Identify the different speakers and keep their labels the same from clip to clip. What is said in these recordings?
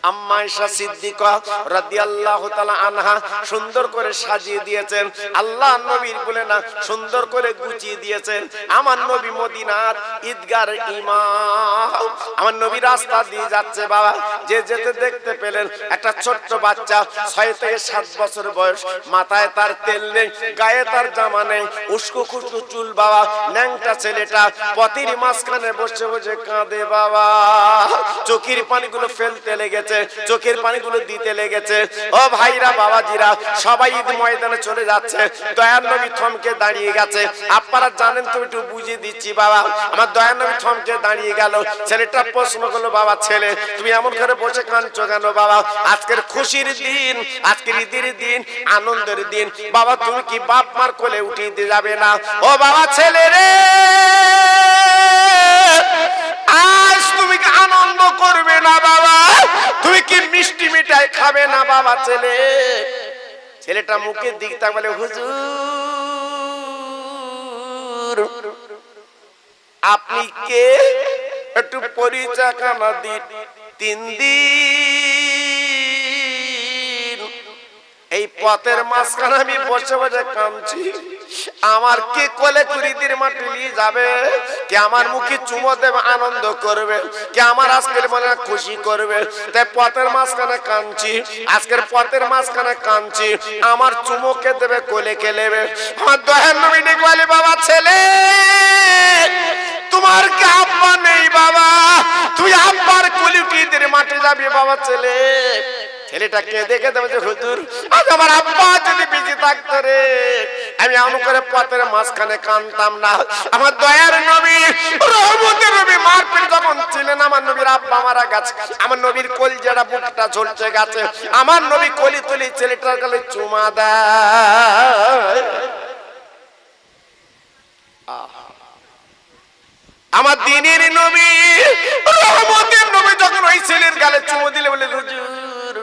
Speaker 1: আম্মা আয়েশা সিদ্দিকা রাদিয়াল্লাহু তাআলা আনহা সুন্দর করে সাজিয়ে দিয়েছেন। আল্লাহ নবীর বলে না সুন্দর করে গুছিয়ে দিয়েছেন। আমার নবী মদিনার ঈদগার ইমাম, আমার নবী রাস্তা দিয়ে যাচ্ছে বাবা, যে যেতে দেখতে পেলেন একটা ছোট্ট বাচ্চা 6 থেকে 7 বছর বয়স, মাথায় তার তেল নেই, গায়ে তার জামা নেই, উস্কো খুস্কো চুল বাবা, ন্যাংটা ছেলেটা পথের মাঝখানে বসে বসে কাঁদে বাবা, চোখের পানিগুলো ফেলতে লেগেছে, চোখের পানিগুলো দিতে লেগেছে। ও ভাইরা বাবাজিরা, সবাই ঈদ ময়দানে চলে যাচ্ছে, দয়ার নবী থমকে দাঁড়িয়ে গেছে। আপনারা জানেন তো, একটু বুঝিয়ে দিচ্ছি বাবা। আমার দয়ার নবী থমকে দাঁড়িয়ে গেল। ছেলেটা প্রশ্ন করলো, বাবা ছেলে তুমি এমন করে বসে কাঁদছো কেন বাবা? আজকের খুশির দিন, আজকের ঈদের দিন, আনন্দের দিন বাবা, তুমি কি বাপ মার কোলে উঠিয়ে দিয়ে যাবে না? ও বাবা ছেলে রে, আজ তুমি কি আনন্দ করবে না বাবা? তুমি কি মিষ্টি মিঠাই খাবে না বাবা? ছেলেটা মুখের দিক তাক বলে, হুজুর আপনি কে, একটু পরিচয় কানা দিন। 3 দিন এই পথের মাঝখানে আমি বসে বসে কাঁদছি, আমার কে কোলে কুড়িদের মাটি নিয়ে যাবে, কে আমার মুখে চুমো দেবে, আনন্দ করবে, কে আমার আজকের মনে খুশি করবে? তাই পথের মাঝখানে কাঁদছি, আজকের পথের মাঝখানে কাঁদছি, আমার চুমো কে দেবে, কোলে কে নেবে? আমার দয়ার নবী ডেকে বলে, বাবা ছেলে তোমার কি আব্বা নেই বাবা? তুই আব্বার কোলে কুড়িদের মাটি যাবি বাবা? ছেলেটা কেঁদে কেঁদে বলছে, হুজুর আজ আমার আব্বা যদি বেঁচে থাকতো রে, আমি এমন করে পথের মাঝখানে কাঁদতাম না। আমার দয়ার নবী রহমতের নবী মারপিট যখন ছিলেন, আমার নবীর আব্বা মারা গেছে, আমার নবীর কলিজাটা বুকটা ঝলসে গেছে, আমার নবী কলি তুলি ছেলেটার গালে চুমা দেয়। আমার দিনের নবী রহমতের নবী যখন ওই ছেলের গালে চুমো দিলে বলে, হুজুর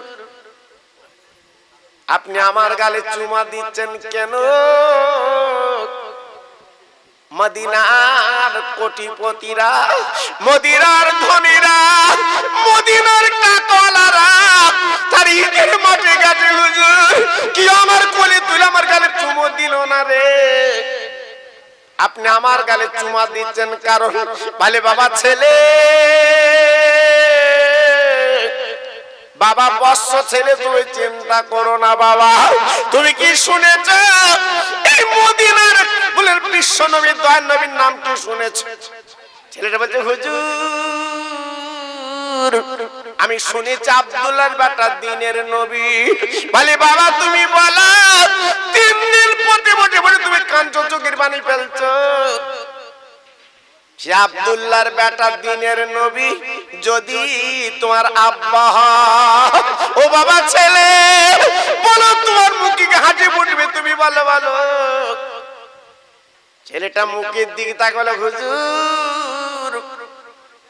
Speaker 1: আপনি আমার গালে চুমা দিচ্ছেন কেন? মদিনার কোটিপতিরা, মদিনার ধনীরা, মদিনার টাকাওয়ালারা তার ঈদের মাঠে গেছে, হুজুর কি আমার কোলে তুলে আমার গালে চুমো দিল না রে? আপনি আমার গালে চুমা দিচ্ছেন কারণ বলে, বাবা ছেলে, বাবা বৎস ছেলে তুমি চিন্তা করো না বাবা, তুমি কি শুনেছ এই মদিনার বলে বিশ্ব নবী দয়ার নবীর নাম কি শুনেছ? ছেলেটা বলছে, হুজুর আমি শুনেছি আব্দুল্লাহর বেটা দিনের নবী। বলে, বাবা তুমি বলো 3 দিন পথে বসে বসে তুমি কাঁদছো, চোখের পানি ফেলছো, সে আব্দুল্লাহর বেটা দিনের নবী যদি তোমার আব্বা, ও বাবা ছেলে বলো তোমার মুখে হাসি ফুটবে, তুমি বলো বলো। ছেলেটা মুখের দিকে তাকালো, হুজুর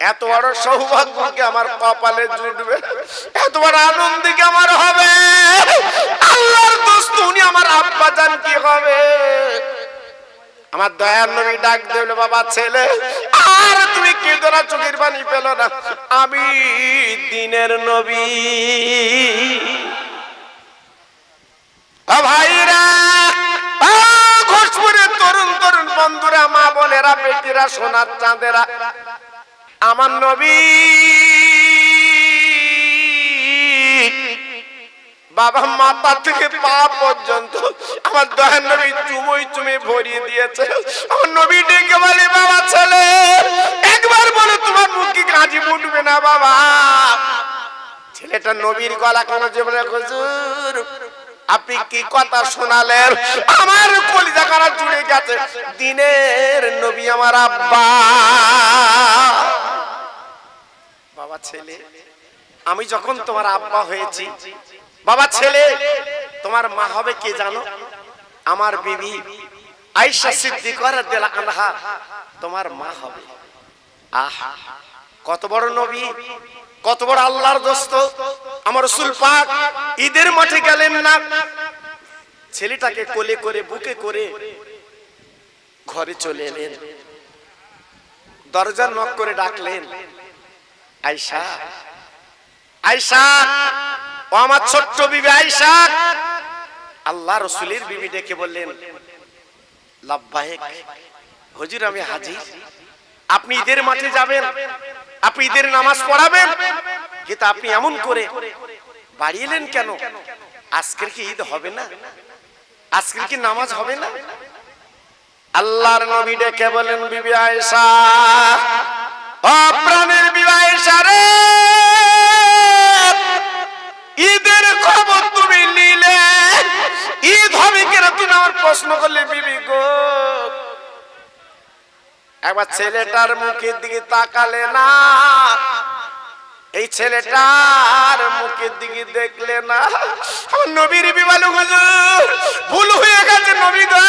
Speaker 1: এত বড় সৌভাগ্য কি আমার কপালে জুটবে, এত বড় আনন্দ কি আমার হবে? আল্লাহর দোস্ত উনি আমার আব্বা জান কি হবে? আমার দয়ার নবী ডাক দিল, বাবা ছেলে আর তুমি কেঁদো না, চোখের পানি পেল না, আমি দিনের নবী। ভাইরা, ঘোষপুরের তরুণ তরুণ বন্ধুরা, মা বোনেরা, বেটিরা, সোনার চাঁদেরা, আমার নবী বাবা মাথা থেকে পা পর্যন্ত আমার দয়ার নবী চুমোই চুমে ভরিয়ে দিয়েছে। আমার নবী ডেকে বলে, বাবা ছেলে একবার বলে তোমার মুখ কি কাঁচি ফুটবে না বাবা? ছেলেটা নবীর গলা কেন যে বলে, হুজুর আপনি কি কথা শোনালেন, আমার কলিজা কারা জুড়ে গেছে, দিনের নবী আমার আব্বা। বাবা ছেলে আমি যখন তোমার আব্বা হয়েছি, বাবা ছেলে তোমার মা হবে কে জানো? আমার বিবি আয়েশা সিদ্দিকা রাদিয়াল্লাহু আনহা তোমার মা হবে। আহা কত বড় নবী, কত বড় আল্লাহর দোস্ত। আমার রাসূল পাক ঈদের মাঠে গেলেন না, ছেলেটাকে কোলে করে বুকে করে ঘরে চলে এলেন, দরজা নক করে ডাকলেন, আয়েশা আয়েশা, ও আমার ছোট্ট বিবি আয়েশা। আল্লাহ রাসূলের বিবি ডেকে বললেন, লাব্বাইক হুজুর, আমি হাজির। আপনি ঈদের মাঠে যাবেন, আপনি ঈদের নামাজ পড়াবেন, কিন্তু আপনি এমন করে বাড়ি এলেন কেন? আজকের কি ঈদ হবে না? আজকের কি নামাজ হবে না? আল্লাহর নবী ডেকে বলেন, বিবি আয়েশা, ও প্রাণের বিবি আয়েশা রে, ঈদের খবর তুমি নিলে, ঈদ হবে কেন তুমি আমার প্রশ্ন করলে? বিবি গো, একবার ছেলেটার মুখের দিকে তাকালে না? এই ছেলেটার মুখের দিকে দেখলে না? আমার নবীর বিবালু হুজুর, ভুল হয়ে গেছে নবী গো,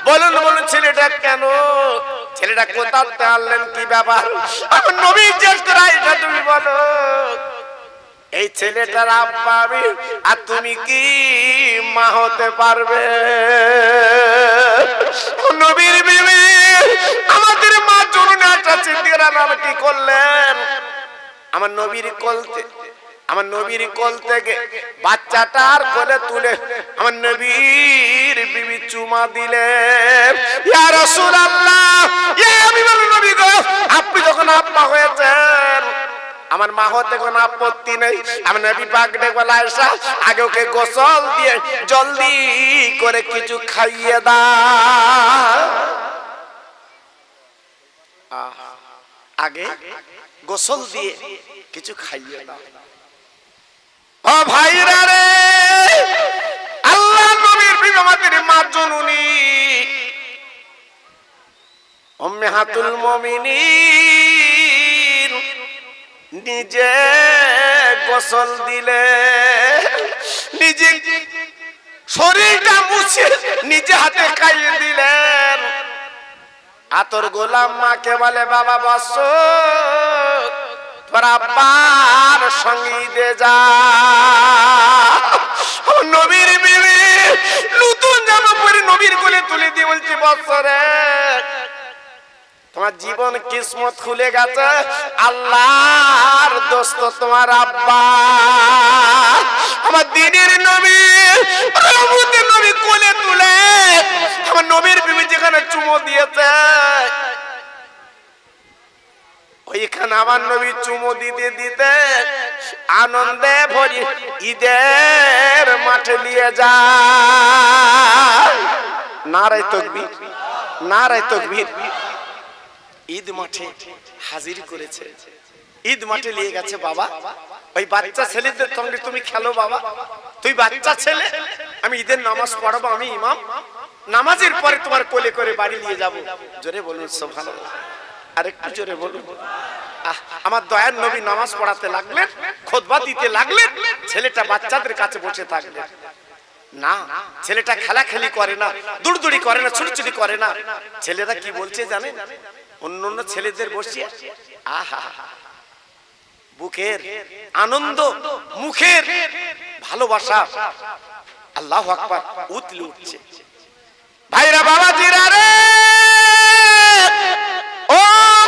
Speaker 1: বলুন বলুন ছেলেটা কেন? ছেলেটা কোথাতে আনলেন, কি ব্যাপার? আমার নবী জিজ্ঞেস করে, এটা তুমি বলো। এই ছেলেটার আব্বা আমি, আর তুমি কি মা হতে পারবে? নবীর বিবি আমাদের মা জরুরি একটা চিন্তার নাম কি করলেন? আমার নবীর কোল থেকে বাচ্চাটার কোলে তুলে আমার নবীর বিবি চুমা দিলেন। ইয়া রাসূলুল্লাহ, ইয়া হাবিবাল্লাহ, নবী গো, আপনি যখন আব্বা হয়েছেন, আমার মা হতে কোনো আপত্তি নেই। আমার নবী পাক ডেকে বলে, আয়েশা, আগে ওকে গোসল দিয়ে জলদি করে কিছু খাইয়ে দাও। আগে গোসল দিয়ে কিছু খাইয়ে দাও। ও ভাইরা রে, আল্লাহ নবীর বিবি আমাদের মা জননী উম্মাহাতুল মুমিনিন নিজে গোসল দিলে, নিজে শরীরটা মুছে নিজে হাতে খাইয়ে দিলেন। আতর গোলাম মাকে বলে, বাবা বস, তোর আব্বার সঙ্গে দে যা। নবীর বিবি নতুন জামা পরে নবীর কোলে তুলে দিয়ে বলছি, বৎসরে তোমার জীবন কিসমত খুলে গেছে, আল্লাহর দোস্ত তোমার আব্বা। আমার দিনের নবী, রহমতের নবী কোলে তুলে আমার নবীর বিবি যেখানে চুমো দিয়েছে, ওইখানে আমার নবী চুমো দিতে দিতে আনন্দে ভরি ঈদের মাঠে নিয়ে যায়। নারায়ে তাকবীর, নারায়ে তাকবীর। ঈদ মাঠে হাজির করেছে, ঈদ মাঠে নিয়ে গেছে। বাবা, ওই বাচ্চা ছেলেদের সঙ্গে তুমি খেলো বাবা, তুই বাচ্চা ছেলে, আমি ঈদের নামাজ পড়াবো, আমি ইমাম, নামাজের পরে তোমার কোলে করে বাড়ি নিয়ে যাব। জোরে বলুন সুবহানাল্লাহ, আরেকটু জোরে বলুন। আমার দয়ার নবী নামাজ পড়াতে লাগলেন, খুতবা দিতে লাগলেন, ছেলেটা বাচ্চাদের কাছে বসে থাকলেন। না, ছেলেটা খেলাখেলি করে না, দৌড়দৌড়ি করে না, ছুটছুটি করে না। ছেলেরা কি বলছে জানেন? অন্য অন্য ছেলেদের বসিয়ে আহা বুকের আনন্দ, মুখের ভালোবাসা, আল্লাহু আকবার উতলে উঠছে। ভাইরা, বাবাজিরা রে, ও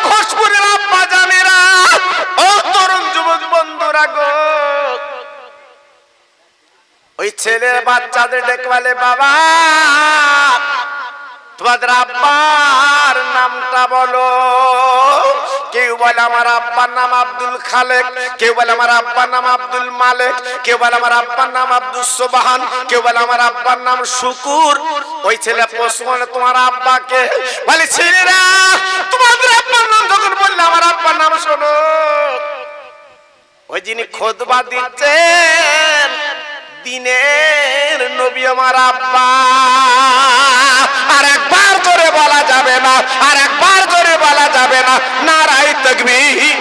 Speaker 1: ঘোষপুরের আব্বা জানেরা, ও তরুণ যুবক বন্ধুরা গো, ওই ছেলের বাচ্চাদের ডেকে বলে, বাবা তোমাদের আব্বার নামটা বলো। কেউ বলে আমার আব্বার নাম আব্দুল খালেক, কেউ বলে আমার আব্বার নাম আব্দুল মালেক, কেউ বলে আমার আব্বার নাম আব্দুল সুবহান, কেউ বলে আমার আব্বার নাম শুকুর। ওই ছেলে প্রশ্ন করে, তোমার আব্বাকে? বলে, ছেলেরা তোমাদের আব্বার নাম যখন বললে আমার আব্বার নাম শোনো। ওই যিনি খুতবা দিচ্ছেন দিনের নবী আমার আব্বা। আর একবার করে বলা যাবে না, আর একবার করে বলা যাবে না, নারায়ে তাকবীর।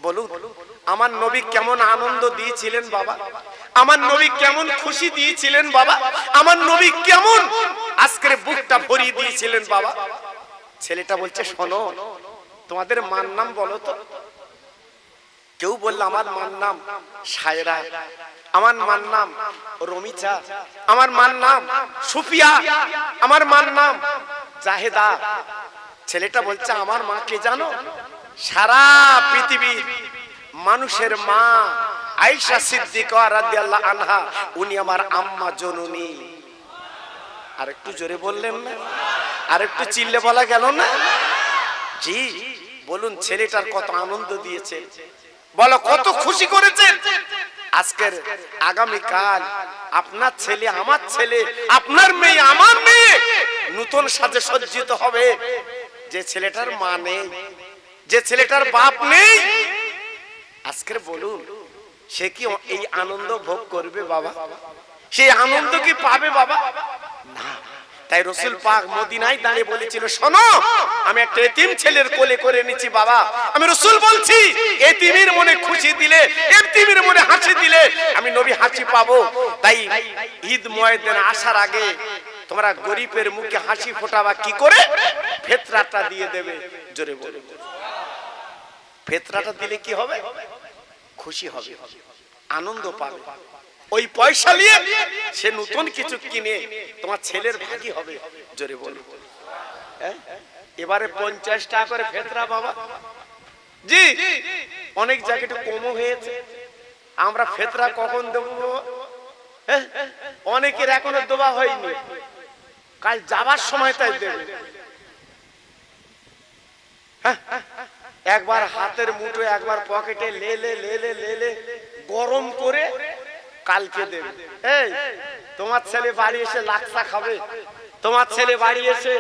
Speaker 1: বলুন, আমার নবী কেমন আনন্দ দিয়েছিলেন বাবা, আমার নবী কেমন খুশি দিয়েছিলেন বাবা, আমার নবী কেমন আজকের বুকটা ভরিয়ে দিয়েছিলেন বাবা। ছেলেটা বলছে, শোনো, তোমাদের মার নাম বলো তো। কেউ বলল আমার মার নাম সায়রা, আমার মার নাম রমিচা, আমার মার নাম সুফিয়া, আমার মার নাম জাহেদা। ছেলেটা বলছে, আমার মা কে জানো? সারা পৃথিবীর মানুষের মা আয়েশা সিদ্দিকা রাদিয়াল্লাহু আনহা, উনি আমার আম্মা জননী। আর একটু জোরে বললেন না? আর একটু চিল্লে বলা গেল না? জি, বলুন ছেলেটার কত আনন্দ দিয়েছে, বলো কত খুশি করেছে। আজকের আগামী কাল আপনার ছেলে, আমার ছেলে, আপনার মেয়ে, আমার মেয়ে নতুন সাজে সজ্জিত হবে। যে ছেলেটার মা নেই, যে ছেলেটার বাপ নেই, আজকের বলুন সে কি এই আনন্দ ভোগ করবে বাবা? সেই আনন্দ কি পাবে বাবা? না। তাই রাসূল পাক মদিনায় দাঁড়িয়ে বলেছিল, শোনো আমি একটা এতিম ছেলের কোলে করে নিচ্ছি বাবা। আমি রাসূল বলছি, এতিমের মনে খুশি দিলে, এতিমের মনে হাসি দিলে আমি নবী হাসি পাবো। তাই ঈদ মুয়াজ্জিন আসার আগে তোমরা গরিবের মুখে হাসি ফোটাবা কি করে? ফিতরাটা দিয়ে দেবে। জোরে বলো, ফিতরাটা দিলে কি হবে? খুশি হবে, আনন্দ পাবে। ওই পয়সা নিয়ে সে নতুন কিছু কিনে তোমার ছেলের ভাগী হবে। জোরে বলো। এবারে 50 টাকা করে ফিতরা বাবা। জি, অনেক জায়গায় একটু কমও হয়েছে। আমরা ফিতরা কখন দেব? অনেকের এখনো দেওয়া হয়নি, কাল যাবার সময় তাই দেবে। একবার হাতের মুঠো, একবার পকেটে লেলে লেলে লেলে গরম করে কালকে দেবে। এই তোমার ছেলে বাড়ি এসে লাকসা খাবে, তোমার ছেলে বাড়ি এসে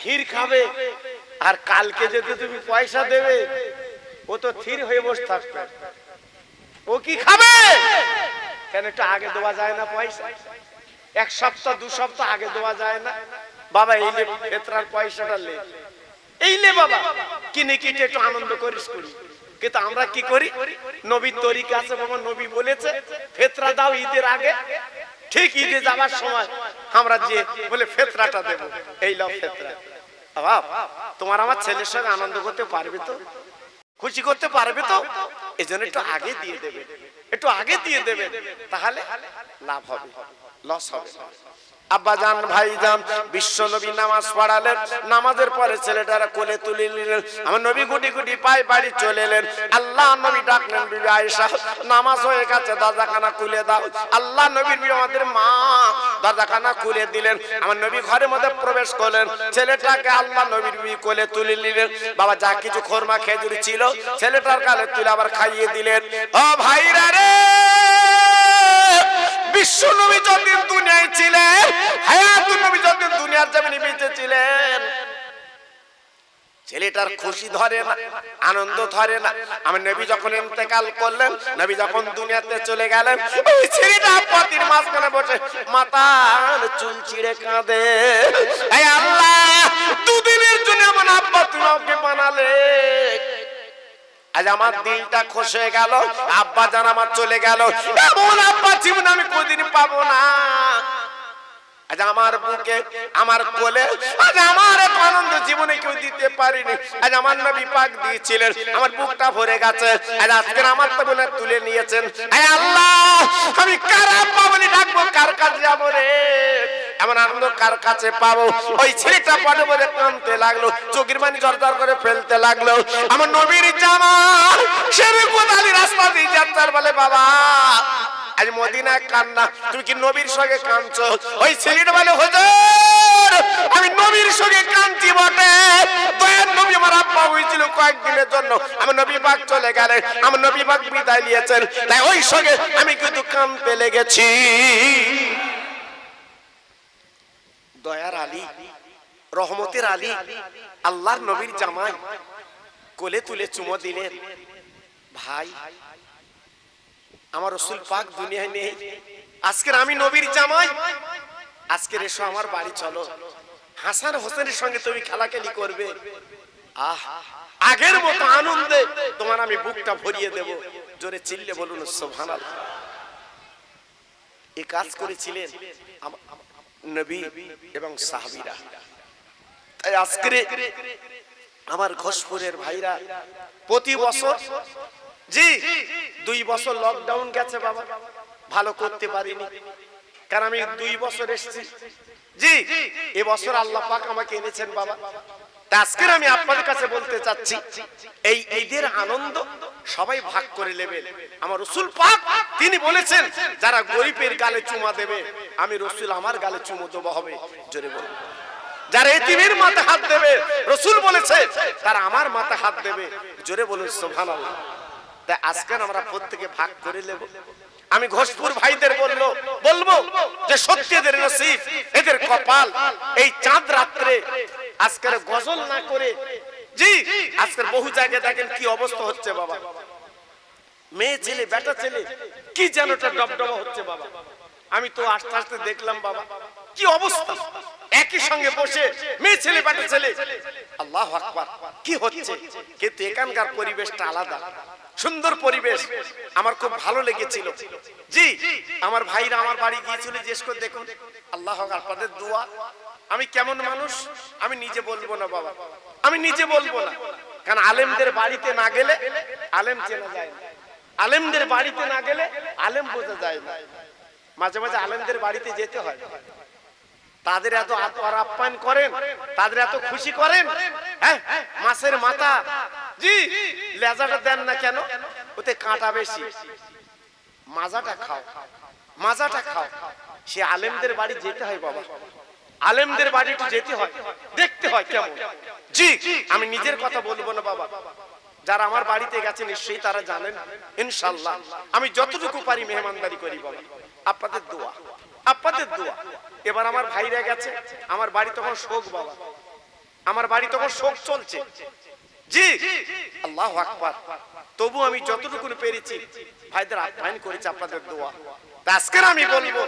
Speaker 1: ক্ষীর খাবে, আর কালকে যদি তুমি পয়সা দেবে ও তো থির হয়ে বসে থাকবে। ও কি খাবে? কেন একটু আগে দেওয়া যায় না পয়সা? 1 সপ্তাহ 2 সপ্তাহ আগে দেওয়া যায় না? বাবা এই লে ফিতরার পয়সাটা লে, এই লে বাবা, কিনে কিনে একটু আনন্দ করিস করি। কিন্তু আমরা কি করি? নবীর তরিকা আছে বাবা, নবী বলেছে ফিতরা দাও ঈদের আগে, ঠিক ঈদে যাবার সময় আমরা যে বলে ফিতরাটা দেব, এই লাও ফিতরা। বাবা তোমার আমার ছেলের সঙ্গে আনন্দ করতে পারবে তো, খুশি করতে পারবে তো? এজন্য একটু আগে দিয়ে দেবে, একটু আগে দিয়ে দেবে, তাহলে লাভ হবে, লস হবে। আব্বাজান ভাইজান বিশ্ব নবী নামাজ পড়ালেন, নামাজের পরে ছেলেটারা কোলে তুলে নিলেন। আমার নবী গুটি গুটি পায়ে বাড়ি চলে এলেন। আল্লাহ নবী ডাকলেন, বিবি আয়েশা নামাজ হয়ে গেছে, দরজাখানা খুলে দাও। আল্লাহ নবীর বিবি আমাদের মা দরজাখানা খুলে দিলেন। আমার নবী ঘরের মধ্যে প্রবেশ করলেন, ছেলেটাকে আল্লাহ নবীর বিবি কোলে তুলে নিলেন। বাবা যা কিছু খোরমা খেজুরি ছিল ছেলেটার গালে তুলে আবার খাইয়ে দিলেন। ও ভাইরা রে, বিশ্ব নবী যতদিন দুনিয়ায় ছিলেন, হায়াতুন নবী যতদিন দুনিয়ার জমিনে বেঁচে ছিলেন, ছেলেটার খুশি ধরে না, আনন্দ ধরে না। আমার নবী যখন ইন্তেকাল করলেন, নবী যখন দুনিয়াতে চলে গেলেন, ওই ছেলেটা পথের মাঝখানে বসে মাথার চুল ছিঁড়ে কাঁদে, হে আল্লাহ, দুদিনের জন্য আমার আব্বা তুমি আমাকে বানালে, আজ আমার দিলটা খসে গেল, আব্বা জান আমার চলে গেল, এমন আব্বা জীবন আমি কোনদিন পাবো না। আজ আমার বুকে, আমার কোলে, আজ আমার আনন্দ জীবনে কেউ দিতে পারিনি। আজ আমার নবী পাক দিয়েছিলেন, আমার বুকটা ভরে গেছে। আজ আজকে আমার তো বলে তুলে নিয়েছেন। হে আল্লাহ, আমি কার আব্বা বলে ডাকবো, কার কাছে যাবো রে? এমন আনন্দ কার কাছে পাবো? ওই ছেলেটা পড়ে পড়ে কাঁদতে লাগলো, চোখের পানি ঝরঝর করে ফেলতে লাগলো। আমার নবীর জামাল শেরে কোদালি রাস্তা দিয়ে যাচ্ছেন, বলে বাবা আজ মদিনায় কান্না, তুমি কি নবীর সঙ্গে কাঁদছো? ওই ছেলেটা বলে হুজুর আমি নবীর সঙ্গে কাঁদছি বটে, দয়ার নবী আমার আব্বা হয়েছিল কয়েকদিনের জন্য, আমার নবী পাক চলে গেলেন, আমার নবী পাক বিদায় নিয়েছেন, তাই ওই সঙ্গে আমি কিন্তু কাঁদতে লেগেছি। দয়ার আলী, রহমতের আলী, আল্লাহর নবীর জামাই কোলে তুলে চুমো দিলেন। ভাই আমার রাসূল পাক দুনিয়ায় নেই, আজকের আমি নবীর জামাই, আজকের এসো আমার বাড়ি চলো, হাসান হোসেনের সঙ্গে তুমি খেলাখেলি করবে। আহ, আগের মতো আনন্দে তোমার আমি বুকটা ভরিয়ে দেব। জোরে চিল্লে বলুন সুবহানাল্লাহ। এই কাজ করেছিলেন নবী এবং সাহাবীরা। তাই আজকে আমার ঘোষপুরের ভাইরা প্রতি বছর, জি 2 বছর লকডাউন গেছে বাবা, ভালো করতে পারিনি, কারণ আমি 2 বছর এসেছি। জি এবছর আল্লাহ পাক আমাকে এনেছেন বাবা, আজকের আমি আপনাদের কাছে বলতে চাচ্ছি, এই ঈদের আনন্দ সবাই ভাগ করে নেবেন। আমার রাসূল পাক তিনি বলেছেন, যারা গরিবের গালে চুমা দেবে, আমি রাসূল আমার গালে চুমু দেব হবে। জোরে বলুন। যারা এতিমের মাথায় হাত দেবে, রাসূল বলেছে তারা আমার মাথায় হাত দেবে। জোরে বলুন সুবহানাল্লাহ। তাই আজকে আমরা প্রত্যেকে ভাগ করে নেব। আমি ঘোষপুর ভাইদের বলবো যে সত্যি এদের নসিব, এদের কপাল, এই চাঁদ রাত্রে আজকের গজল না করে, জি আজকের বহু জায়গায় দেখেন কি অবস্থা হচ্ছে বাবা, মেয়ে ছেলে বেটা ছেলে কি যেন একটা ডবডবা হচ্ছে বাবা। আমি তো আস্তে আস্তে দেখলাম বাবা কি অবস্থা, একই সঙ্গে বসে মেয়ে ছেলে বেটা ছেলে, আল্লাহু আকবার কি হচ্ছে। কিন্তু এখানকার পরিবেশটা আলাদা, সুন্দর পরিবেশ, আমার খুব ভালো লেগেছিল। জি আমার ভাইরা আমার বাড়ি গিয়েছিল, জিজ্ঞেস করে দেখুন আল্লাহ আপনাদের দোয়া। আমি কেমন মানুষ আমি নিজে বলবো না বাবা, আমি নিজে বলবো না, কারণ আলেমদের বাড়িতে না গেলে আলেম চেনা যায় না, আলেমদের বাড়িতে না গেলে আলেম বোঝা যায় না। মাঝে মাঝে আলেমদের বাড়িতে যেতে হয়, তাদের এত আপ্যায়ন করেন, তাদের এত খুশি করেন। হ্যাঁ মাছের মাথা, জি লেজাটা দেন না কেন, ওতে কাঁটা বেশি, মাজাটা খাও, মাজাটা খাও। সে আলেমদের বাড়ি যেতে হয় বাবা, আলেমদের বাড়ি একটু যেতে হয়, দেখতে হয় কেমন। জি আমি নিজের কথা বলবো না বাবা, যারা আমার বাড়িতে গেছে নিশ্চয়ই তারা জানেন। ইনশাআল্লাহ আমি যতটুকু পারি মেহমানদারি করি বাবা, আপনাদের দোয়া, আপনাদের দোয়া। এবার আমার ভাইরা গেছে, আমার বাড়ি তখন শোক বাবা, আমার বাড়ি তখন শোক চলছে। জি আল্লাহু আকবার। তবু আমি যতটুকু পেরেছি ভাইদের আপ্যায়ন করেছি, আপনাদের দোয়া। আজকের আমি বলবো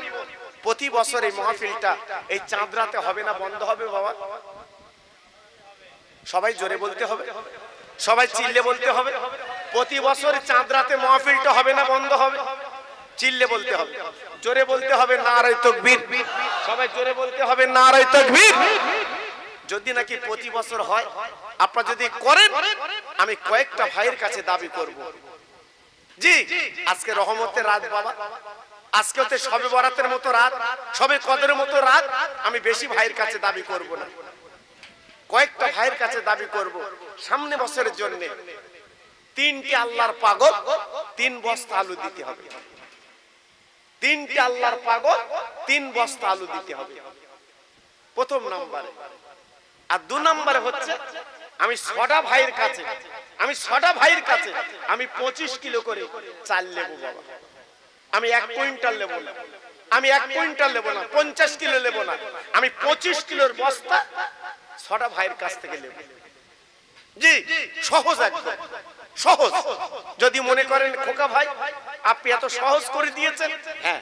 Speaker 1: প্রতি বছর এই মাহফিলটা এই চাঁদ রাতে হবে না, বন্ধ হবে বাবা। সবাই জোরে বলতে হবে, সবাই চিল্লে বলতে হবে, প্রতি বছর চাঁদ রাতে মাহফিলটা হবে না, বন্ধ হবে। চিল্লে বলতে হবে, জোরে বলতে হবে নারায়ে তাকবীর, সবাই জোরে বলতে হবে নারায়ে তাকবীর। যদি নাকি প্রতি বছর হয়, আপনারা যদি করেন, আমি কয়েকটা ভাইয়ের কাছে দাবি করব। জি আজকে রহমতের রাত বাবা, আজকে হতে শবে বরাতের মতো রাত, শবে কদরের মতো রাত। আমি বেশি ভাইয়ের কাছে দাবি করব না, কয়েকটা ভাইয়ের কাছে দাবি করব। সামনে বছরের জন্য তিনটি আল্লাহর পাগল 3 বস্তা আলু দিতে হবে, তিনটি আল্লাহর পাগল 3 বস্তা আলু দিতে হবে প্রথম নম্বরে। আর 2 নম্বরে হচ্ছে আমি 6টা ভাইয়ের কাছে, আমি 6টা ভাইয়ের কাছে আমি 25 কিলো করে চাল নেব বাবা। আমি 1 কুইন্টাল নেব না, আমি 1 কুইন্টাল নেব না, 50 কিলো নেব না, আমি 25 কিলোর বস্তা 6টা ভাইয়ের কাছ থেকে নেব। জি সহজ, একদম সহজ। যদি মনে করেন খোকা ভাই আপনি এত সহজ করে দিয়েছেন, হ্যাঁ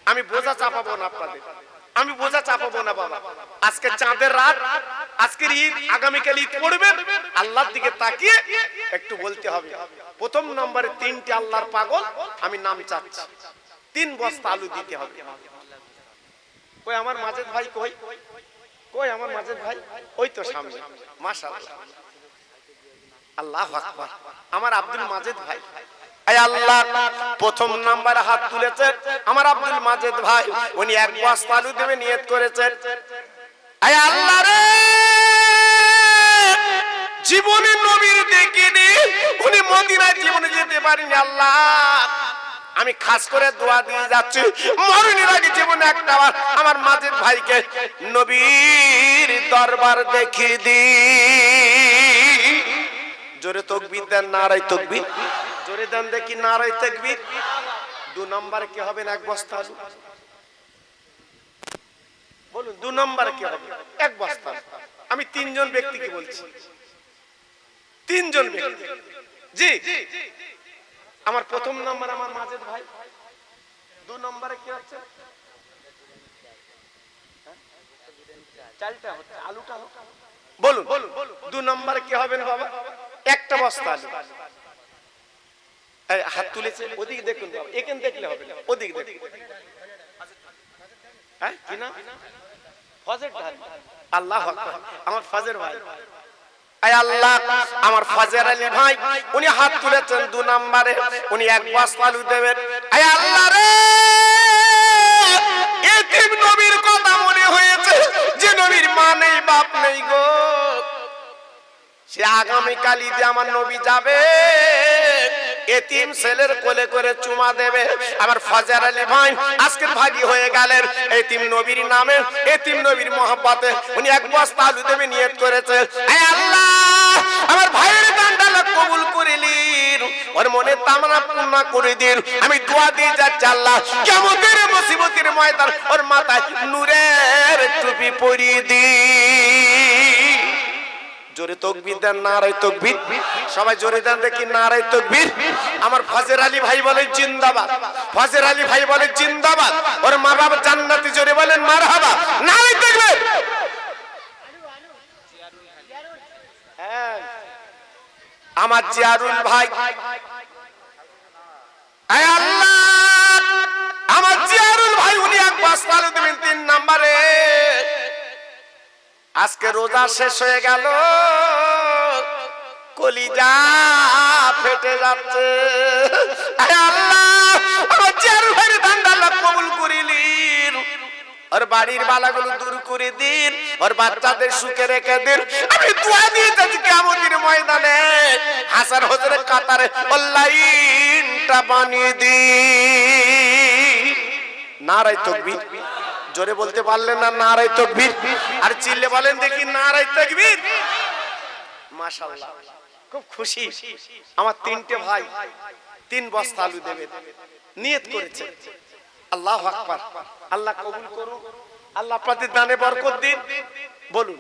Speaker 1: আমি বোঝা চাপাবো না আপনাদের, আমি বোঝা চাপাবো না বাবা। আজকে চাঁদের রাত, আজকের ঈদ, আগামীকাল ঈদ পড়বে, আল্লাহর দিকে তাকিয়ে একটু বলতে হবে। প্রথম নম্বরে 3টি আল্লাহর পাগল আমি নাম চাচ্ছি, 3 বস্তা আলু দিতে হবে। কই আমার মাজেদ ভাই, কই কই আমার মাজেদ ভাই, ওই তো সামনে, মাশাআল্লাহ আল্লাহু আকবার। আমার আব্দুল মাজেদ ভাই, আয় আল্লাহ প্রথম নাম্বারে হাত তুলেছেন আমার আব্দুল মাজেদ ভাই, উনি 1 বস্তা আলু দেবে নিয়ত করেছেন। আয় আল্লাহ রে, জীবনে নবীর দেখিনি, উনি মদিনায় জীবনে যেতে পারেনি। আল্লাহ আমি খাস করে দোয়া দিয়ে যাচ্ছি, মরণের আগে জীবনে একটাবার আমার মাজেদ ভাইকে নবীর দরবার দেখিয়ে দি। জোরে তাকবীর দেন, নারায়ে তাকবীর, জোরে দেন দেখি নারায়ে তাকবীর। 2 নম্বরে কি হবে? 1 বস্তা আলু। বলুন 2 নম্বরে কি হবে? 1 বস্তা। আমি 3 জন ব্যক্তিকে বলছি, 3 জন ব্যক্তি। জি আমার প্রথম নাম্বার আমার মাজেদ ভাই, 2 নম্বরে কি হচ্ছে? চালটা হচ্ছে, আলুটা হচ্ছে। বলুন 2 নম্বরে কি হবে বাবা? 1টা বস্তা আলু। হাত তুলেছে, ওদিকে দেখুন বাবা, এখানে দেখলে হবে না, ওদিকে দেখুন। হ্যাঁ কি না? ফজর ভাই, আল্লাহু আকবার, আমার ফজর ভাই। আয় আল্লাহ আমার ফজর আলী ভাই, উনি হাত তুলেছেন 2 নম্বরে, উনি 1 বস্তা আলু দেবেন। আয় আল্লাহ রে, এতিম নবীর কথা মনে হয়েছে, যে নবীর মা নেই বাপ নেই গো। সে আগামীকাল ঈদে আমার নবী যাবে, এতিম ছেলের কোলে করে চুমা দেবে। আমার ফজর আলী ভাই আজকের ভাগী হয়ে গেলেন এতিম নবীর নামে, এতিম নবীর মহব্বতে উনি এক বস্তা আলু দেবে নিয়ত করেছে। হে আল্লাহ, আমার ভাইয়ের দানটা কবুল করিলেন, ওর মনে তামান্না পূর্ণ করে দিন। আমি দোয়া দিয়ে যাচ্ছি আল্লাহ কিয়ামতের মুসিবতের ময়দান ওর মাথায় নূরের টুপি পরিয়ে দিন। জোরে তাকবীর দেন, নারে তাকবীর। সবাই জোরে দেন দেখি নারে তাকবীর। আমার ফজর আলী ভাই বলে জিন্দাবাদ, ফজর আলী ভাই বলে জিন্দাবাদ। ওর মা বাবা জান্নাতি, জোরে বলেন মারহাবা, নারে তাকবীর। আমার জিয়ারুল ভাই, হে আল্লাহ আমার জিয়ারুল ভাই উনি এক বস্তা আলু দেবেন 3 নম্বরে। আজকে রোজা শেষ হয়ে গেল, কলিজা ফেটে যাচ্ছে। হে আল্লাহ আমার জিয়ারুল ভাইয়ের দানটা আল্লাহ কবুল করিলেন, ওর বাড়ির বালাগুলো দূর করে দিন, ওর বাচ্চাদের সুখে রেখে দিন। আমি দোয়া দিয়ে যাচ্ছি কিয়ামতের ময়দানে হাসান হুজুরের কাতারে ওর লাইনটা বানিয়ে দিন। নারে তাকবীর। জোরে বলতে পারলেন না নারে তাকবীর? আর চিল্লে বলেন দেখি নারে তাকবীর। মাশাআল্লাহ, খুব খুশি। আমার 3টে ভাই 3 বস্তা আলু দেবে নিয়ত করেছে। আল্লাহু আকবার। আল্লাহ কবুল করুন, আল্লাহ আপনাদের দানে বরকত দিন। বলুন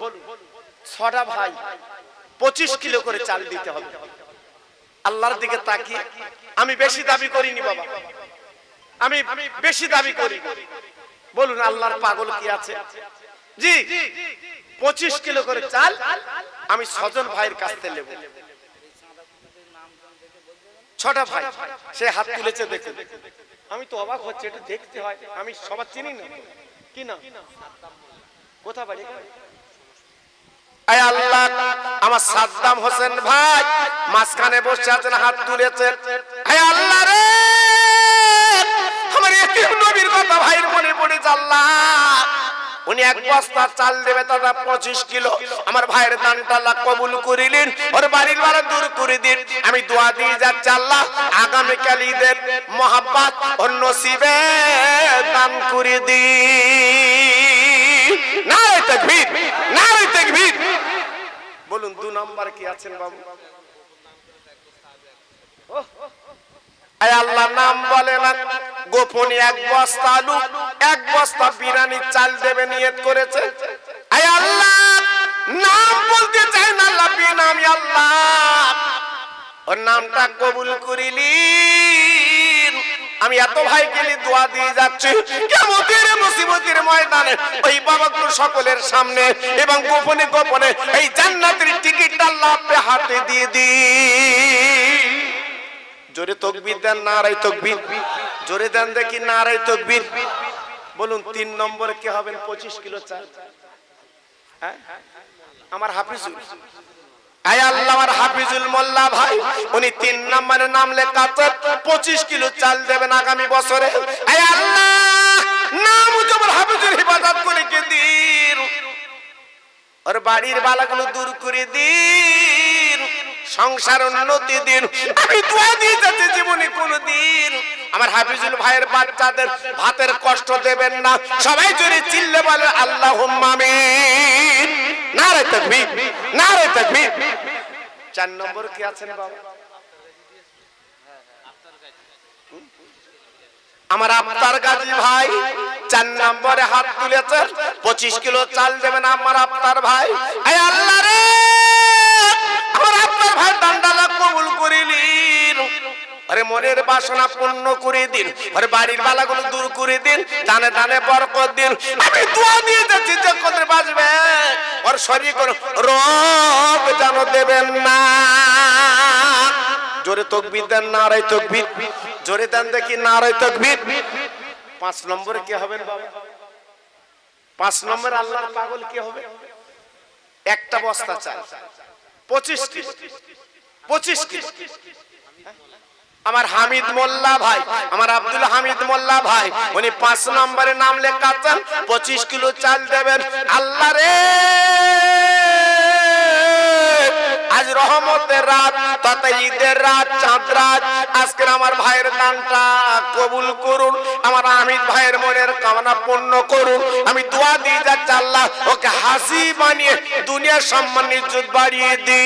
Speaker 1: 6টা ভাই 25 কিলো করে চাল দিতে হবে। আল্লাহর দিকে তাকিয়ে আমি বেশি দাবি করিনি বাবা, আমি বেশি দাবি করি। বলুন আল্লাহর পাগল কি আছে? জি 25 কিলো করে চাল আমি 6 জন ভাইয়ের কাছ থেকে নেব। 6টা ভাই সে হাত তুলেছে দেখে আমি তো অবাক হচ্ছে, এটা দেখতে হয়। আমি সবার চিনি না, কি না কোথা বাড়ি? আয় আল্লাহ আমার সাদ্দাম হোসেন ভাই মাঝখানে বসে আছেন, হাত তুলেছে। আয় আল্লাহ রে আমার এতিম নবীর কথা ভাইয়ের মনে পড়েছে। আল্লাহ উনি এক বস্তা চাল দেবে, দাদা 25 কিলো। আমার ভাইয়ের দানটা আল্লাহ কবুল করিলেন, ওর বাড়ির বাড়া দূর করে দিন। আমি দোয়া দিয়ে যাচ্ছি আল্লাহ আগামীকাল ঈদের মহাব্বত ওর নসিবে দান করে দিন। নারে তাকবীর, নারে তাকবীর। বলুন 2 নম্বর কি আছেন বাবু? আল্লাহ নাম বলে না, গোপনে 1 বস্তা আলু 1 বস্তা বিরিয়ানি চাল দেবে নিয়ত করেছে। আয় আল্লাহ নাম বলতে চাই না, আল্লাহ বিনামি আল্লাহ ওর নামটা কবুল করিলেন। আমি এত ভাইকে নিয়ে দোয়া দিয়ে যাচ্ছি কিয়ামতের মুসিবতের ময়দানে ওই বাবাগুলো সকলের সামনে এবং গোপনে গোপনে এই জান্নাতের টিকিটটা আল্লাহ আপনার হাতে দিয়ে দিন। জোরে তাকবীর দেন, নারে তাকবীর। জোরে দেন দেখি নারে তাকবীর। বলুন 3 নম্বরে কি হবেন? 25 কিলো চাল। হ্যাঁ আমার হাফিজুল, আয় আল্লাহ আমার হাফিজুল মোল্লা ভাই উনি 3 নম্বরে নাম লেখাচ্ছেন, 25 কিলো চাল দেবেন আগামী বছরে। আয় আল্লাহ নাম তোমার হাফিজুল হিফাজত করে দিন, ওর বাড়ির বালাগুলো দূর করে দিন, সংসার উন্নতি দিন। আমি দোয়া দিয়ে যাচ্ছি জীবনে কোনদিন আমার হাফিজুল ভাইয়ের বাচ্চাদের ভাতের কষ্ট দেবেন না। সবাই জোরে চিল্লে বলে আল্লাহুম্মা আমিন। নারে তাকবীর, নারে তাকবীর। 4 নম্বর কি আছেন বাবা? আমার আফতার গাজী ভাই 4 নম্বরে হাত তুলেছেন, 25 কিলো চাল দেবেন আমার আফতার ভাই। আয় আল্লাহ রে আমার আফতার ভাই দানটা কবুল করিলেন, আরে মনের বাসনা পূর্ণ করে দিন, আরে বাড়ির বালাগুলো দূর করে দিন, দানে দানে বরকত দিন। আমি দোয়া দিয়ে যাচ্ছি যে কদরে বাঁচবে ওর শরীর কোন রোগ যেন দেবেন না। জোরে তাকবীর দেন, নারে তাকবীর। জোরে দেন দেখি নারে তাকবীর। 5 নম্বরে কি হবেন বাবা? 5 নম্বরে আল্লাহর পাগল কি হবে? একটা বস্তা চাল 25 কিলো, 25 কিলো। আমার হামিদ মোল্লা ভাই, আমার আব্দুল হামিদ মোল্লা ভাই উনি 5 নম্বরে নাম লেখাচ্ছেন, 25 কিলো চাল দেবেন। আল্লাহ রে আজ রহমতের রাত তথা ঈদের রাত, চাঁদ রাত। আজকের আমার ভাইয়ের দানটা কবুল করুন, আমার আমিদ ভাইয়ের মনের কামনা পূর্ণ করুন। আমি দোয়া দিয়ে যাচ্ছি আল্লাহ ওকে হাসি বানিয়ে দুনিয়ার সম্মান ইজ্জত বাড়িয়ে দিন।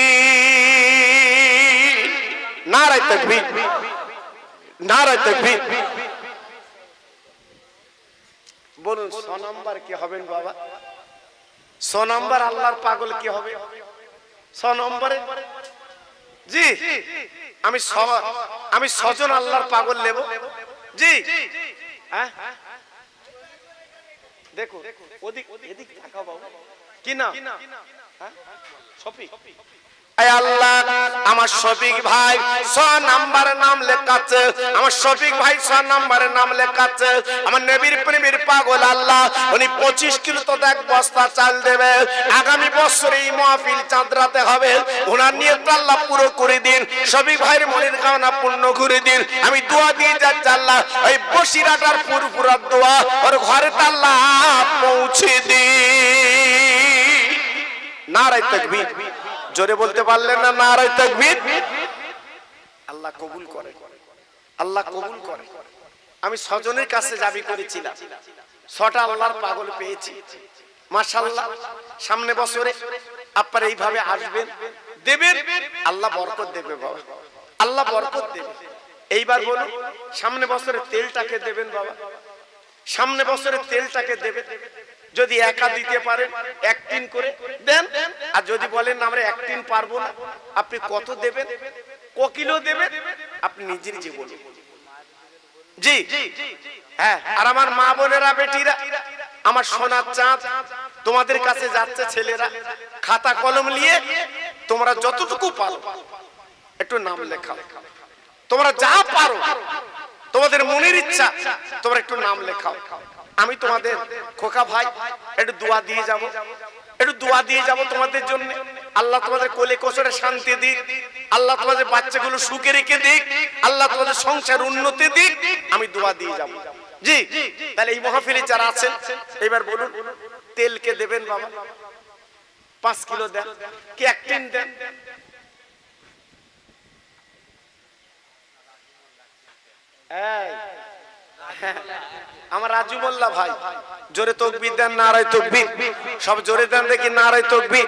Speaker 1: নারায়ে তাকবীর, নারায়ে তাকবীর। বলুন 6 নাম্বার কি হবেন বাবা? 6 নাম্বার আল্লাহর পাগল কি হবে? 6 নম্বরে জি আমি 6 জন আল্লাহর পাগল নেব। জি হ্যাঁ দেখো ওদিক এদিক তাকাও বাবা। কি না হ্যাঁ শফিক। আয় আল্লাহ আমার শফিক ভাই 6 নাম্বারের নাম লেখাচ্ছে, আমার শফিক ভাই 6 নাম্বারের নাম লেখাচ্ছে। আমার নবীর প্রেমের পাগল আল্লাহ উনি 25 কিলো তো এক বস্তা চাল দেবে। আগামী বছর এই মাহফিল চাঁদরাতে হবে, ওনার নিয়ত আল্লাহ পুরো করে দিন। শফিক ভাইয়ের মনের কামনা পূর্ণ করে দিন। আমি দোয়া দিয়ে যাচ্ছি আল্লাহ ওই বসিরাটার পুরপুরা দোয়া ওর ঘরে আল্লাহ পৌঁছে দিন। নারায়ে তাকবীর। জোরে বলতে পারলেন না নারায়ে তাকবীর? আল্লাহ কবুল করে, আল্লাহ কবুল করে। আমি 6 জনের কাছে দাবি করেছিলাম, 6টা আল্লাহর পাগল পেয়েছি মাশাআল্লাহ। সামনে বছরে আপনারা এইভাবে আসবেন, দেবেন, আল্লাহ বরকত দেবে বাবা, আল্লাহ বরকত দেবে। এইবার বলুন সামনে বছরে তেলটাকে দেবেন বাবা, সামনে বছরে তেলটাকে দেবেন। যদি একা দিতে পারেন 1 টিন করে দেন, আর যদি বলেন আমরা 1 টিন পারবো না, আপনি কত দেবেন, ক কিলো দেবেন আপনি নিজে নিজে বলুন। জি হ্যাঁ। আর আমার মা বোনেরা বেটিরা আমার সোনার চাঁদ তোমাদের কাছে যাচ্ছে, ছেলেরা খাতা কলম নিয়ে তোমরা যতটুকু পারো একটু নাম লেখাও। তোমরা যা পারো তোমাদের মনের ইচ্ছা তোমরা একটু নাম লেখাও। আমি তোমাদের খোকা ভাই একটু দোয়া দিয়ে যাব, একটু দোয়া দিয়ে যাব তোমাদের জন্য। আল্লাহ তোমাদের কোলে কোসরে শান্তি দিক, আল্লাহ তোমাদের বাচ্চাগুলো সুখে রেখে দিক, আল্লাহ তোমাদের সংসার উন্নতি দিক। আমি দোয়া দিয়ে যাব। জি তাহলে এই মাহফিলে যারা আছেন এবার বলুন তেল কে দেবেন বাবা? 5 কিলো দেন কি 1 টিন দেন? আমার রাজু মোল্লা ভাই জোরে তাকবীর দেন, নারায়ে তাকবীর। সব জোরে দেন দেখি নারায়ে তাকবীর।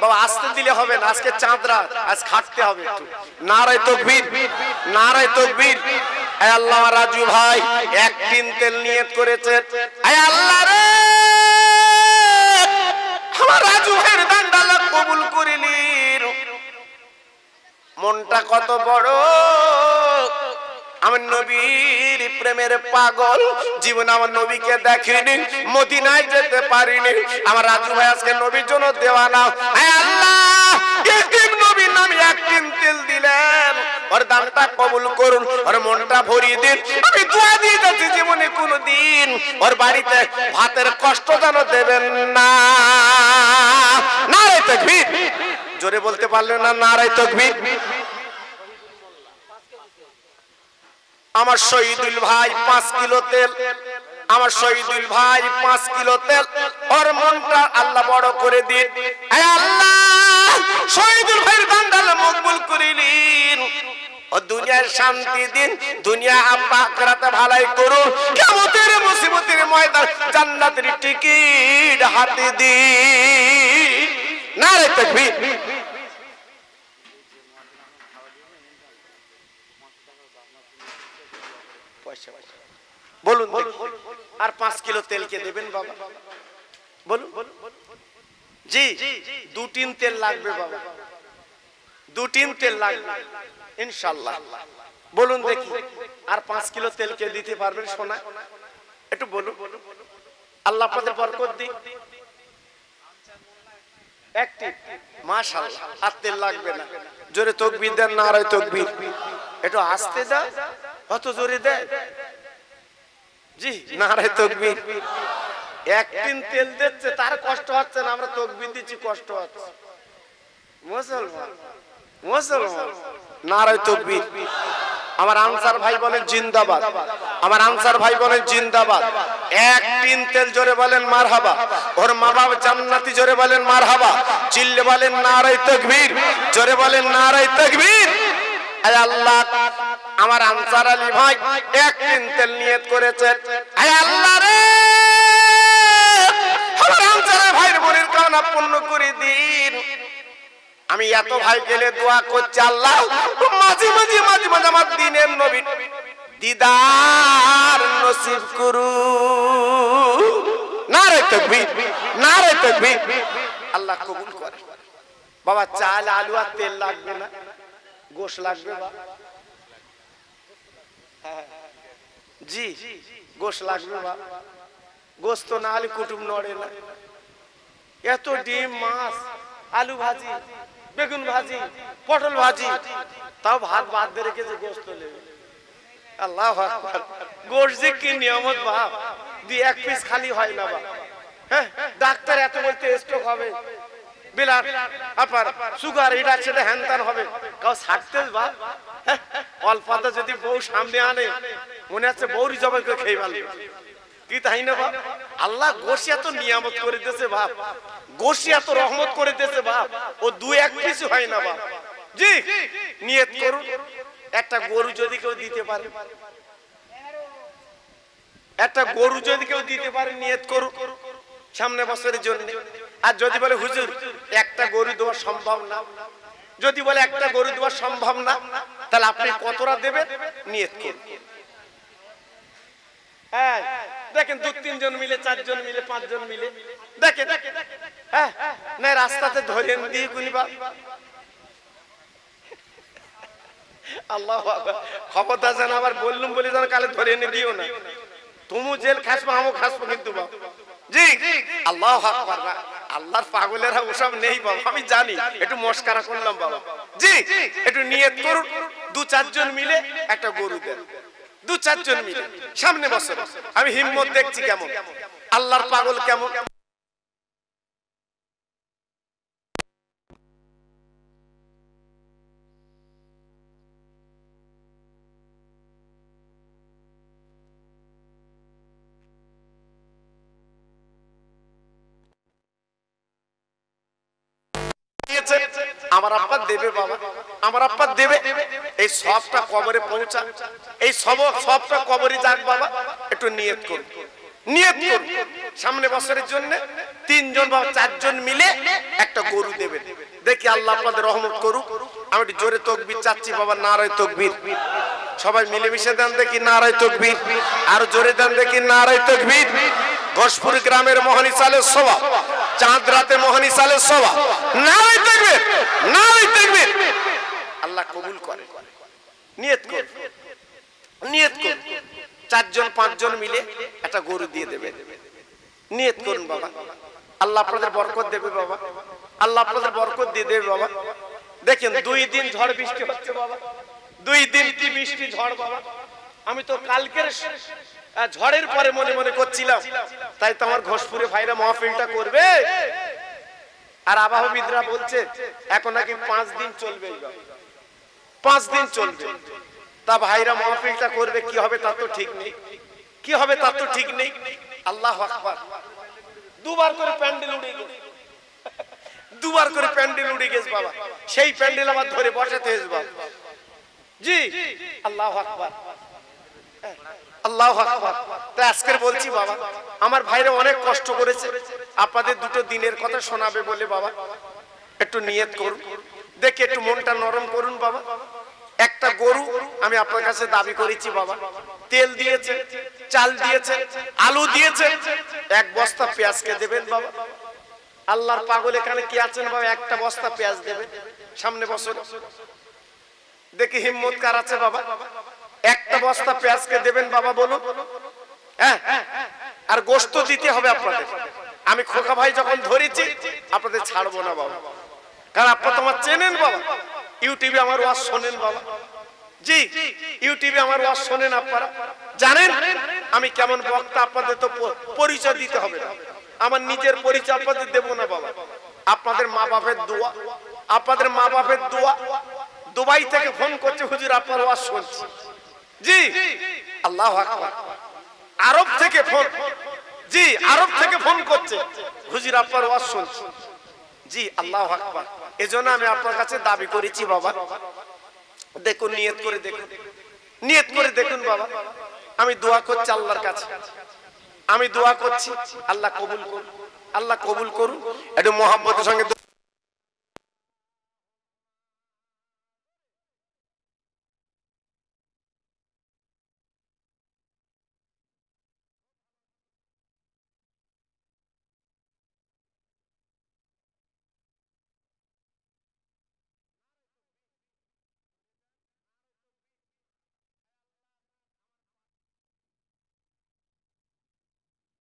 Speaker 1: বাবা আসতে দিলে হবে না, আজকে চাঁদ রাত, আজ খাটতে হবে একটু। নারায়ে তাকবীর, নারায়ে তাকবীর। আয় আল্লাহ আমার রাজু ভাই 1 টিন তেল নিয়ত করেছে। আয় আল্লাহ রে আমার রাজু ভাইয়ের দানটা আল্লাহ কবুল করে নিন। মনটা কত বড়, আমার নবীর প্রেমের পাগল, জীবন আমার নবীকে দেখিনি, মদিনায় যেতে পারিনি। আমার রাজু ভাই আজকে নবীর জন্য দেওয়ানা। হে আল্লাহ একদিন নবীর নামে 1 টিন তেল দিলেন, ওর দানটা কবুল করুন, ওর মনটা ভরিয়ে দিন। আমি দোয়া দিয়ে যাচ্ছি জীবনে কোনোদিন ওর বাড়িতে ভাতের কষ্ট যেন দেবেন না। নারায়ে তাকবীর। জোরে বলতে পারলেন না নারায়ে তাকবীর? আমার শহীদুল ভাই 5 কিলো তেল, আমার শহীদুল ভাই 5 কিলো তেল, ওর মনটা আল্লাহ বড় করে দিন। হে আল্লাহ শহীদুল ভাইয়ের দানটা মকবুল করে নিন, ও দুনিয়ার শান্তি দিন, দুনিয়া আখিরাতে ভালাই করুন, কিয়ামতের মুসিবতের ময়দান জান্নাতের টিকিট হাতে দিন। নারায়ে তাকবীর। বলুন আর 5 কিলো তেল কে দেবেন বাবা? বলুন। জি 2 টিন তেল লাগবে বাবা, 2 টিন তেল লাগবে ইনশাআল্লাহ। বলুন দেখি আর 5 কিলো তেল কে দিতে পারবেন সোনা? একটু বলুন। আল্লাহ আপনাদের বরকত দিক। 1 টিন মাশাআল্লাহ। আর তেল লাগবে না। জোরে তাকবীর দেন, নারায়ে তাকবীর। একটু আস্তে দাও, কত জোরে দেয়। জি নারায়ে তাকবীর। 1 টিন তেল দিচ্ছে তার কষ্ট হচ্ছে না, আমরা তাকবীর দিচ্ছি কষ্ট হচ্ছে। মুসলমান মুসলমান নারায়ে তাকবীর। আমার আনসার ভাই বলেন জিন্দাবাদ, আমার আনসার ভাই বলেন জিন্দাবাদ। এক তিন তেল জোরে বলেন মারহাবা। ওর মা বাবা জান্নাতি জোরে বলেন মারহাবা। চিল্লে বলেন নারায়ে তাকবীর, জোরে বলেন নারায়ে তাকবীর। আয় আল্লাহ, আমার আনসার আলী ভাই এক তিন তেল নিয়ত করেছেন, আয় আল্লাহ রে আমার আনসার ভাইয়ের মনের কামনা পূর্ণ করে দিন। আমি এত ভাই গেলে দোয়া করছি, আল্লাহ মাঝে মাঝে মাঝে মাঝে আমার দিনের নবী দিদার নসিব করু। নারায়ে তাকবীর, নারায়ে তাকবীর। আল্লাহ কবুল করে। বাবা চাল আলু আর তেল লাগবে না, গোশ লাগবে বাবা। জি গোশ লাগবে বাবা, গোশ তো না হলে কুটুম নড়ে না। এত ডিম মাছ আলু ভাজি বেগুন ভাজি পটল ভাজি, তাও ভাত বাদ দিয়ে রেখেছে, গোশ তো নেবে। আল্লাহু আকবার। গোশ যে কি নিয়ামত বাপ, দুই এক পিস খালি হয় না বাপ। হ্যাঁ ডাক্তার এত বলতে স্ট্রোক হবে, বিলাট আপার সুগার এটা সেটা হ্যানতান হবে, কাউ ছাড়তে বাপ। অল্পতে যদি বউ সামনে আনে মনে হচ্ছে বউরি জবাই করে খেয়ে ভালো কি, তাই না বাপ? আল্লাহ গোশি এত নিয়ামত করে দিয়েছে বাপ, গোশি এত রহমত করে দিয়েছে বাপ, ও দু এক পিস হয় না বাপ। জি নিয়ত করুন, একটা গরু যদি কেউ দিতে পারে, একটা গরু যদি কেউ দিতে পারে নিয়ত করুন সামনে বছরের জন্য। আর যদি বলে হুজুর একটা গরু দেওয়া সম্ভব না, যদি বলে একটা গরু দেওয়া সম্ভব না, তাহলে আপনি কতটা দেবেন নিয়ত করুন। হ্যাঁ দেখেন দু তিনজন মিলে, চারজন মিলে, পাঁচজন মিলে দেখেন, হ্যাঁ না রাস্তাতে ধরেন দিয়ে গুনিবা। আল্লাহু আকবার। খবরদার যেন আবার বললুম বলে যেন কালে ধরে এনে দিও না, তুমি জেল খাসবো আমও খাসবো কিন্তু বাবা। জি আল্লাহু আকবার। আল্লাহর পাগলেরা ওসব নেই বাবা, আমি জানি, একটু মস্কারা করলাম বাবা। জি একটু নিয়ত করুন, দু চারজন মিলে একটা গরু দেন, দু চারজন মিলে সামনে বছর। আমি হিম্মত দেখছি কেমন, আল্লাহর পাগল কেমন। আমার আব্বা দেবে বাবা, আমার আব্বা দেবে। এই সবটা কবরে পৌঁছা, এই সবটা কবরে যাক বাবা। একটু নিয়ত করুন, নিয়ত করুন সামনে বছরের জন্য তিনজন বা চারজন মিলে একটা গরু দেবেন। দেখি আল্লাহ আপনাদের রহমত করুক। আমি একটু জোরে তাকবীর চাচ্ছি বাবা, নারায়ে তাকবীর। সবাই মিলেমিশে দেন দেখি নারায়ে তাকবীর, আর জোরে দেন দেখি নারায়ে তাকবীর। ঘোষপুর গ্রামের মহানিসালের সভা, চাঁদ রাতে মহানিসালের সভা, নারায়ে তাকবীর, নারায়ে তাকবীর। আল্লাহ কবুল করে। নিয়ত করুন, নিয়ত করুন চারজন পাঁচজন মিলে একটা গরু দিয়ে দেবে। নিয়ত করুন বাবা, আল্লাহ আপনাদের বরকত দেবে বাবা, আল্লাহ আপনাদের বরকত দিয়ে দেবে বাবা। দেখেন 2 দিন ঝড় বৃষ্টি হচ্ছে বাবা, 2 দিন কি বৃষ্টি ঝড় বাবা। আমি তো কালকের ঝড়ের পরে মনে মনে করছিলাম, তাই তো আমার ঘোষপুরে ভাইরা মাহফিলটা করবে। আর আবহাওয়াবিদরা বলছে এখন নাকি 5 দিন চলবে, 5 দিন চলবে। তা ভাইরা মাহফিলটা করবে, কি হবে তার তো ঠিক নেই, কি হবে তার তো ঠিক নেই। আল্লাহু আকবার। দুবার করে প্যান্ডেল উড়ে গেছে, দুবার করে প্যান্ডেল উড়ে গেছে বাবা। সেই প্যান্ডেল আবার ধরে বসাতে হয়েছে বাবা। জি আল্লাহু আকবার, আল্লাহু আকবার। তাই আজকের বলছি বাবা, আমার ভাইরা অনেক কষ্ট করেছে, আপনাদের দুটো দিনের কথা শোনাবে বলে বাবা একটু নিয়ত করুন, দেখে একটু মনটা নরম করুন বাবা। একটা গরু আমি আপনার কাছে দাবি করেছি বাবা, তেল দিয়েছে, চাল দিয়েছে, আলু দিয়েছে, 1 বস্তা পেঁয়াজকে দেবেন বাবা। আল্লাহর পাগল এখানে কি আছেন বাবা, একটা বস্তা পেঁয়াজ দেবেন সামনে বছর। দেখি হিম্মত কার আছে বাবা, একটা বস্তা পেঁয়াজকে দেবেন বাবা বলুন। হ্যাঁ আর গোশত দিতে হবে আপনাদের। আমি খোকা ভাই যখন ধরেছি আপনাদের ছাড়বো না বাবা, কারণ আপনারা তোমার চেনেন বাবা, ইউটিউবে আমার ওয়াজ শোনেন বাবা। জি ইউটিউবে আমার ওয়াজ শোনেন, আপনারা জানেন আমি কেমন বক্তা। আপনাদের তো পরিচয় দিতে হবে না, আমার নিজের পরিচয় আপনাদের দেব না বাবা। আপনাদের মা বাপের দোয়া, আপনাদের মা বাপের দোয়া, দুবাই থেকে ফোন করছে, হুজুর আপনার ওয়াজ শুনছি। জি, আল্লাহু আকবার। আরব থেকে ফোন, জি আরব থেকে ফোন করছে, হুজুর আপনার ওয়াজ শুনছি। জি, আল্লাহু আকবার। এজন্য আমি আপনার কাছে দাবি করেছি বাবা, দেখুন নিয়ত করে দেখুন, নিয়ত করে দেখুন বাবা। আমি দোয়া করছি আল্লাহর কাছে, আমি দোয়া করছি আল্লাহ কবুল করুন, আল্লাহ কবুল করুন। একটু মহব্বতের সঙ্গে